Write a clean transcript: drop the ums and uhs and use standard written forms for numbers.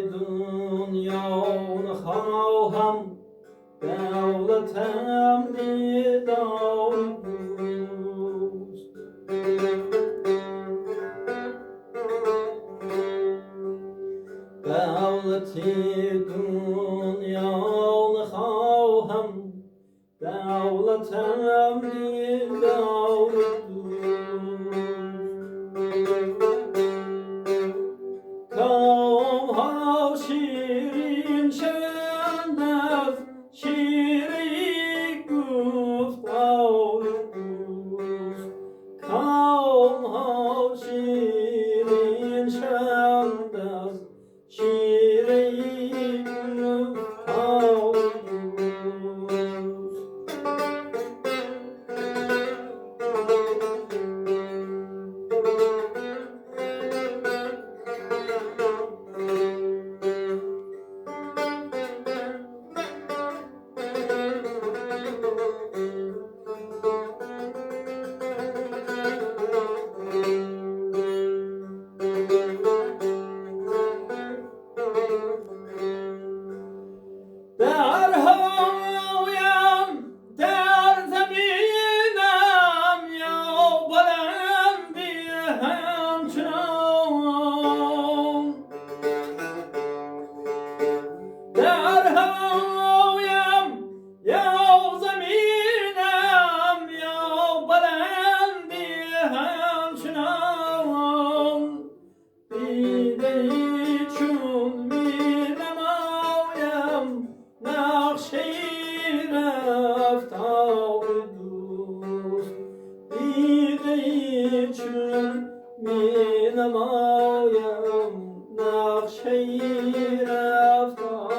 دنیا خواهم دولتم دیدار دوست دولتی دنیا خواهم دولتم دیدار کام ها شیرین شوند از شیری گفتار دوست کام ها شیرین شوند از شیری گفتار در هایم در زمینم یا بلندی همچنان در هایم یا زمینم یا بلندی همچنان دیده چون می نمایم نقشه رفتار دوست دیده چون می نمایم نقشه رفتار